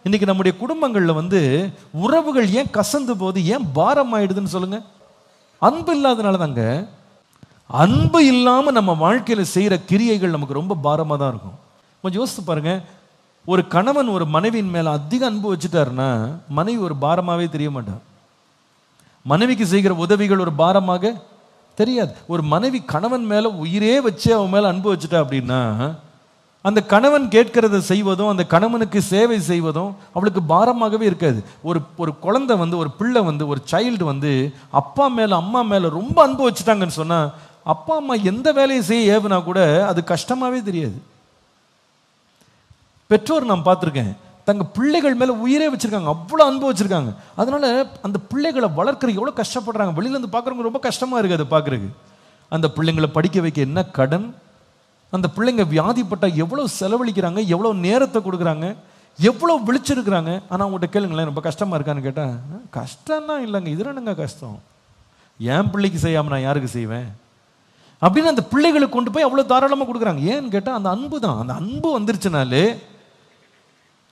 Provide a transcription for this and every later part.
இன்னைக்கு நம்முடைய குடும்பங்களில் உறவுகள் ஏன் கசந்து போகுது, ஏன் பாரம் ஆயிடுதுன்னு சொல்லுங்க. அன்பு இல்லாதனால தாங்க. அன்பு இல்லாமல் நம்ம வாழ்க்கையில் செய்கிற கிரியைகள் நமக்கு ரொம்ப பாரமாக தான் இருக்கும். கொஞ்சம் யோசித்து பாருங்க, ஒரு கணவன் ஒரு மனைவியின் மேலே அதிக அன்பு வச்சுட்டாருன்னா மனைவி ஒரு பாரமாகவே தெரிய மாட்டார். மனைவிக்கு செய்கிற உதவிகள் ஒரு பாரமாக தெரியாது. ஒரு மனைவி கணவன் மேலே உயிரே வச்சு அவன் மேலே அன்பு வச்சுட்டா அப்படின்னா அந்த கணவன் கேட்கிறத செய்வதும் அந்த கணவனுக்கு சேவை செய்வதும் அவளுக்கு பாரமாகவே இருக்காது. ஒரு குழந்தை ஒரு பிள்ளை ஒரு சைல்டு அப்பா மேலே அம்மா மேலே ரொம்ப அன்பு வச்சுட்டாங்கன்னு சொன்னால் அப்பா அம்மா எந்த வேலையை செய்ய ஏவுனா கூட அது கஷ்டமாகவே தெரியாது. பெற்றோர் நான் பார்த்துருக்கேன், தங்க பிள்ளைகள் மேலே உயிரே வச்சுருக்காங்க, அவ்வளோ அன்பு வச்சுருக்காங்க. அதனால் அந்த பிள்ளைகளை வளர்க்குற எவ்வளோ கஷ்டப்படுறாங்க. வெளியிலேருந்து பார்க்குறவங்க ரொம்ப கஷ்டமாக இருக்குது அதை பார்க்குறதுக்கு. அந்த பிள்ளைங்களை படிக்க வைக்க என்ன கடன், அந்த பிள்ளைங்க வியாதிப்பட்டால் எவ்வளோ செலவழிக்கிறாங்க, எவ்வளோ நேரத்தை கொடுக்குறாங்க, எவ்வளோ விழிச்சிருக்கிறாங்க. ஆனால் அவங்கள்ட்ட கேளுங்களேன், ரொம்ப கஷ்டமாக இருக்கான்னு கேட்டால் கஷ்டம்னா இல்லைங்க, இது என்னங்க கஷ்டம், என் பிள்ளைக்கு செய்யாமல் நான் யாருக்கு செய்வேன் அப்படின்னு அந்த பிள்ளைகளுக்கு கொண்டு போய் அவ்வளோ தாராளமாக கொடுக்குறாங்க. ஏன்னு கேட்டால் அந்த அன்பு தான். அந்த அன்பு வந்துருச்சுனாலே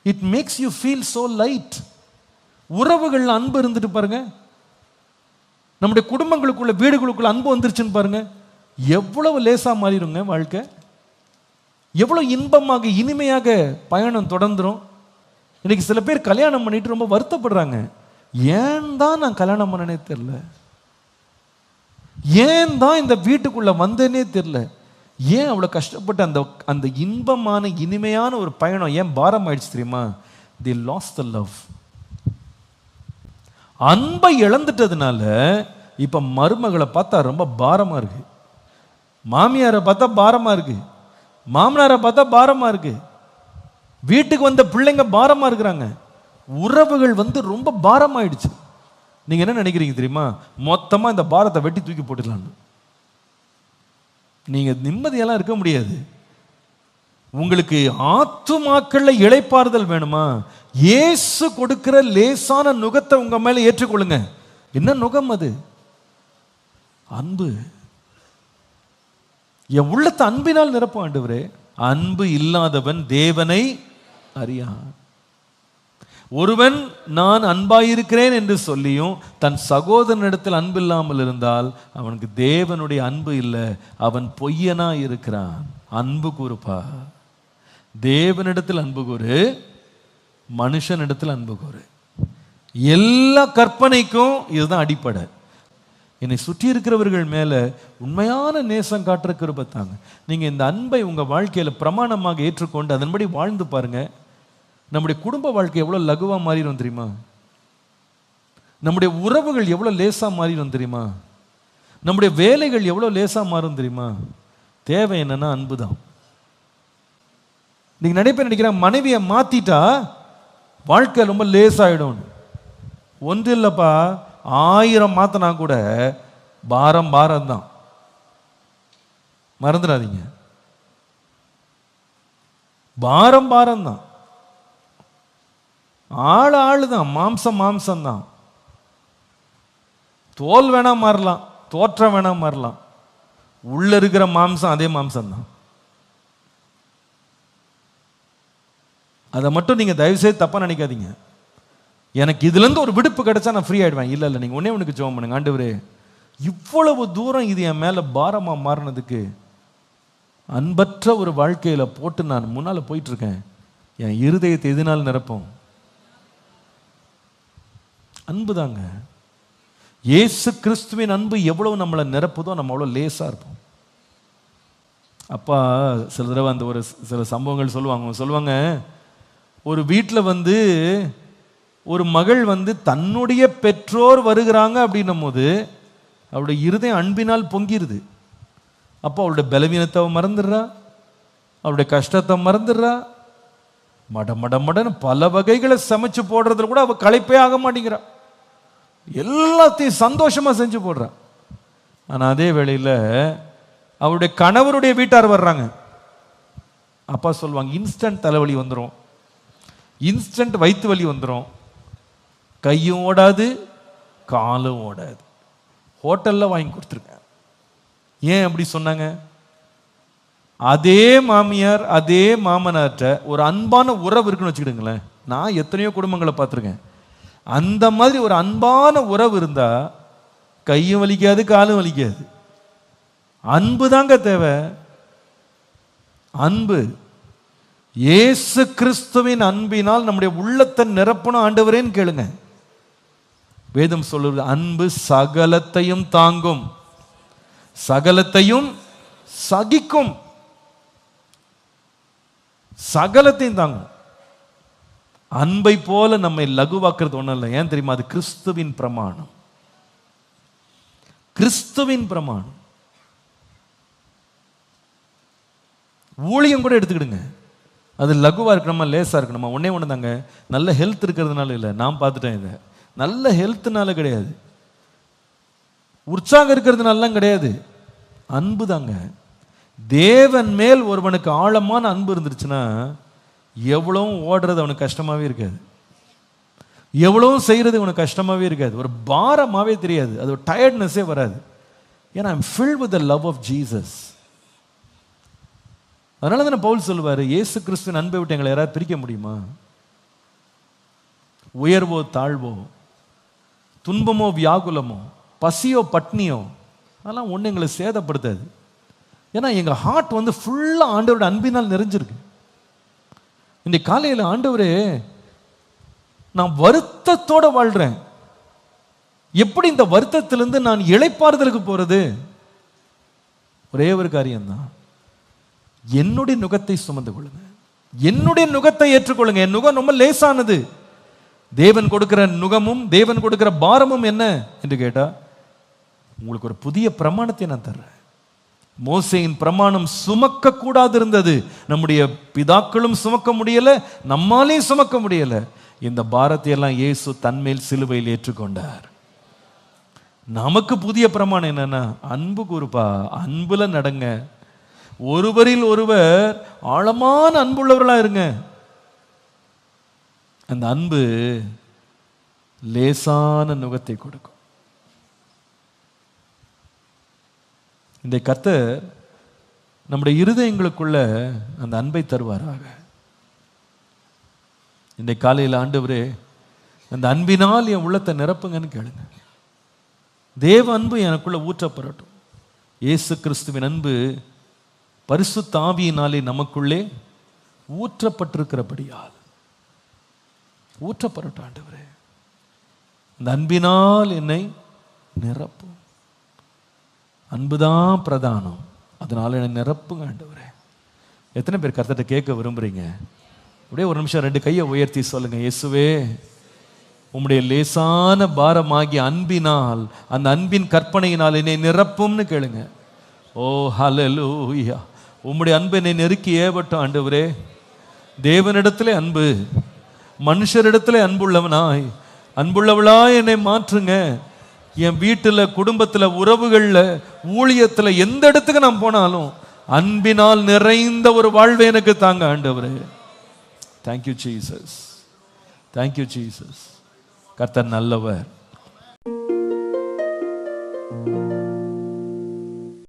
it makes you feel so light. உறவுகள் அன்பு இருந்துட்டு பாருங்க, நம்முடைய குடும்பங்களுக்குள்ள வீடுகளுக்குள்ள அன்பு வந்துருச்சுன்னு பாருங்க, எவ்வளவு லேசா மாறிடுங்க வாழ்க்கை, எவ்வளவு இன்பமாக இனிமையாக பயணம் தொடர்ந்துரும். இன்னைக்கு சில பேர் கல்யாணம் பண்ணிட்டு ரொம்ப வருத்தப்படுறாங்க. ஏன் தான் நான் கல்யாணம் பண்ணனே தெரியல, ஏன் தான் இந்த வீட்டுக்குள்ள வந்தேனே தெரியல, ஏன் அவ்வளோ கஷ்டப்பட்டு அந்த அந்த இன்பமான இனிமையான ஒரு பயணம் ஏன் பாரம் ஆயிடுச்சு தெரியுமா? they lost the love. அன்பை இழந்துட்டதுனால இப்ப மருமகளை பார்த்தா ரொம்ப பாரமா இருக்கு, மாமியாரை பார்த்தா பாரமா இருக்கு, மாமனாரை பார்த்தா பாரமா இருக்கு, வீட்டுக்கு வந்த பிள்ளைங்க பாரமா இருக்கிறாங்க, உறவுகள் ரொம்ப பாரமாயிடுச்சு. நீங்க என்ன நினைக்கிறீங்க தெரியுமா? மொத்தமா இந்த பாரத்தை வெட்டி தூக்கி போட்டுடலான்னு. நீங்க நிம்மதியெல்லாம் இருக்க முடியாது. உங்களுக்கு ஆத்துமாக்கள்ல இளைப்பாறுதல் வேணுமா? இயேசு கொடுக்கிற லேசான நுகத்தை உங்க மேல ஏற்றுக்கொள்ளுங்க. என்ன நுகம் அது? அன்பு. என் உள்ளத்தை அன்பினால் நிரப்ப ஆண்டவரே. அன்பு இல்லாதவன் தேவனை அறியான். ஒருவன் நான் அன்பாயிருக்கிறேன் என்று சொல்லியும் தன் சகோதரனிடத்தில் அன்பு இல்லாமல் இருந்தால் அவனுக்கு தேவனுடைய அன்பு இல்லை, அவன் பொய்யனா இருக்கிறான். அன்பு கூறுப்பா, தேவனிடத்தில் அன்பு கூறு, மனுஷனிடத்தில் அன்பு கூறு. எல்லா கற்பனைக்கும் இதுதான் அடிப்படை. என்னை சுற்றி இருக்கிறவர்கள் மேல உண்மையான நேசம் காட்டுற கிருபை தாங்க. நீங்க இந்த அன்பை உங்க வாழ்க்கையில பிரமாணமாக ஏற்றுக்கொண்டு அதன்படி வாழ்ந்து பாருங்க. நம்முடைய குடும்ப வாழ்க்கை எவ்வளவு லகுவா மாறிடும் தெரியுமா? நம்முடைய உறவுகள் எவ்வளவு லேசா மாறிடும் தெரியுமா? நம்முடைய வேலைகள் எவ்வளவு லேசா மாறும் தெரியுமா? தேவை என்னன்னா அன்பு தான். நீங்க நிறைய பேர் நினைக்கிறேன் மனைவியை மாத்திட்டா வாழ்க்கை ரொம்ப லேசாயிடும். ஒன்று இல்லப்பா, 1000 மாத்தினா கூட பாரம் பாரம் தான், மறந்துடாதீங்க. பாரம் பாரம் தான், ஆளு தான், மாம்சம் மாம்சம் தான். தோல் வேணா மாறலாம், தோற்றம் வேணா மாறலாம், உள்ள இருக்கிற மாம்சம் அதே மாம்சம் தான். அதை மட்டும் நீங்க தயவு செய்து தப்பா நினைக்காதீங்க. எனக்கு இதுல இருந்து ஒரு விடுப்பு கிடைச்சா நான் ஃப்ரீ ஆயிடுவேன். இல்ல இல்ல, நீங்க ஒன்னே ஒண்ணுக்கு ஜெபம் பண்ணுங்க. ஆண்டவரே, இவ்வளவு தூரம் இது என் மேல பாரமா மாறினதுக்கு அன்பற்ற ஒரு வாழ்க்கையில போட்டு நான் முன்னால போயிட்டு இருக்கேன், என் இருதயத்தை எதனால் நிரப்பும்? அன்பு தாங்க. இயேசு கிறிஸ்துவின் அன்பு எவ்வளவு நம்மளை நிரப்புதோ நம்ம அவ்வளவு லேசா இருப்போம். அப்பா சில தடவை அந்த ஒரு சில சம்பவங்கள் சொல்லுவாங்க. ஒரு வீட்டில் ஒரு மகள் தன்னுடைய பெற்றோர் வருகிறாங்க அப்படின்னும் போது அவளுடைய இருதயம் அன்பினால் பொங்கிருது. அப்போ அவளுடைய பலவீனத்தை மறந்துடுறா, அவளுடைய கஷ்டத்தை மறந்துடுறா, மடன்னு பல வகைகளை சமைச்சு போடுறதுல கூட அவள் களைப்பே ஆக மாட்டேங்கிறா, எல்லாத்தையும் சந்தோஷமா செஞ்சு போடுறா. ஆனா அதே வேளையில் அவருடைய கணவருடைய வீட்டார் வர்றாங்க. அப்பா சொல்லுவாங்க, இன்ஸ்டன்ட் தலைவலி வந்துடும், இன்ஸ்டன்ட் வயிற்று வலி வந்துடும், கையும் ஓடாது காலும் ஓடாது, ஹோட்டல்ல வாங்கி கொடுத்துருங்க. ஏன் அப்படி சொன்னாங்க? அதே மாமியார் அதே மாமனார்ட்ட ஒரு அன்பான உறவு இருக்குன்னு வச்சுக்கிடுங்களேன், நான் எத்தனையோ குடும்பங்களை பார்த்துருக்கேன். அந்த மாதிரி ஒரு அன்பான உறவு இருந்தா கையும் வலிக்காது, காலும் வலிக்காது. அன்பு தாங்க தேவை. அன்பு. இயேசு கிறிஸ்துவின் அன்பினால் நம்முடைய உள்ளத்தை நிரப்பணும் ஆண்டவரேன்னு கேளுங்க. வேதம் சொல்லுது, அன்பு சகலத்தையும் தாங்கும், சகலத்தையும் சகிக்கும். சகலத்தையும் தாங்கும். அன்பை போல நம்மை லகுவாக்குறது ஒன்றும் இல்லை. ஏன் தெரியுமா? அது கிறிஸ்துவின் பிரமாணம். கிறிஸ்துவின் பிரமாணம். ஊழியம் கூட எடுத்துக்கிடுங்க, அது லகுவா இருக்கணுமா, லேசா இருக்கணுமா? ஒன்னே ஒன்று தாங்க, நல்ல ஹெல்த் இருக்கிறதுனால இல்லை. நான் பார்த்துட்டேன், இதை நல்ல ஹெல்த்னால கிடையாது, உற்சாகம் இருக்கிறதுனாலாம் கிடையாது, அன்பு தாங்க. தேவன் மேல் ஒருவனுக்கு ஆழமான அன்பு இருந்துருச்சுன்னா எவ்வளவும் ஓடுறது அவனுக்கு கஷ்டமாவே இருக்காது, எவ்வளவும் செய்யறது அவனுக்கு கஷ்டமாவே இருக்காது, ஒரு பாரமாவே தெரியாது, அது ஒரு டயர்ட்னஸே வராது. ஏன்னா I am filled with the love of Jesus. அதனால தானே பவுல் சொல்லுவார், இயேசு கிறிஸ்துவின் அன்பை விட்டு எங்களை யாராவது பிரிக்க முடியுமா? உயர்வோ தாழ்வோ, துன்பமோ வியாகுலமோ, பசியோ பட்னியோ, அதெல்லாம் ஒன்று எங்களை சேதப்படுத்தாது. ஏன்னா எங்கள் ஹார்ட் வந்து ஃபுல்லாக ஆண்டவரோட அன்பினால் நிறைஞ்சிருக்கு. இன்றைக்கு காலையில், ஆண்டவரே நான் வருத்தத்தோடு வாழ்கிறேன், எப்படி இந்த வருத்தத்திலிருந்து நான் இளைப்பாறுதலுக்கு போகிறது? ஒரே ஒரு காரியம்தான், என்னுடைய நுகத்தை சுமந்து கொள்ளுங்க, என்னுடைய நுகத்தை ஏற்றுக்கொள்ளுங்க. என் நுகம் ரொம்ப லேசானது. தேவன் கொடுக்கிற நுகமும் தேவன் கொடுக்கிற பாரமும் என்ன என்று கேட்டா, உங்களுக்கு ஒரு புதிய பிரமாணத்தை நான் தர்றேன். மோசேயின் பிரமாணம் சுமக்க கூடாது இருந்தது, நம்முடைய பிதாக்களும் சுமக்க முடியல, நம்மாலே சுமக்க முடியல. இந்த பாரத்தை எல்லாம் இயேசு தன்மேல் சிலுவையில் ஏற்றுக்கொண்டார். நமக்கு புதிய பிரமாணம் என்னன்னா, அன்பு கூறுப்பா, அன்புல நடங்க, ஒருவரில் ஒருவர் ஆழமான அன்புள்ளவர்களா இருங்க. அந்த அன்பு லேசான நுகத்தை கொடுக்கும். இந்த கர்த்தர் நம்முடைய இருதயங்களுக்குள்ள அந்த அன்பை தருவாராக. இந்த காலையில், ஆண்டவரே அந்த அன்பினால் என் உள்ளத்தை நிரப்புங்கன்னு கேளுங்க. தேவ அன்பு எனக்குள்ள ஊற்றப்படட்டும். இயேசு கிறிஸ்துவின் அன்பு பரிசுத்த ஆவியினாலே நமக்குள்ளே ஊற்றப்பட்டிருக்கிறபடியால் ஊற்றப்படட்டும். ஆண்டவரே அந்த அன்பினால் என்னை நிரப்பும். அன்புதான் பிரதானம், அதனால என்னை நிரப்புங்க ஆண்டவரே. எத்தனை பேர் கர்த்தர்ட்ட கேட்க விரும்புறீங்க? அப்படியே ஒரு நிமிஷம் ரெண்டு கையை உயர்த்தி சொல்லுங்க, இயேசுவே உம்முடைய லேசான பாரமாகிய அன்பினால், அந்த அன்பின் கற்பனையினால் என்னை நிரப்பும்னு கேளுங்க. ஓ ஹல்லேலூயா. உம்முடைய அன்பு என்னை நெருக்கி ஏவட்டும் ஆண்டவரே. தேவனிடத்திலே அன்பு, மனுஷரிடத்திலே அன்புள்ளவனாய், அன்புள்ளவளாய் என்னை மாற்றுங்க. என் வீட்டில், குடும்பத்தில், உறவுகளில், ஊழியத்தில், எந்த இடத்துக்கு நான் போனாலும் அன்பினால் நிறைந்த ஒரு வாழ்வை எனக்கு தாங்க ஆண்டவரே. Thank you Jesus, thank you Jesus. கர்த்தர் நல்லவர்.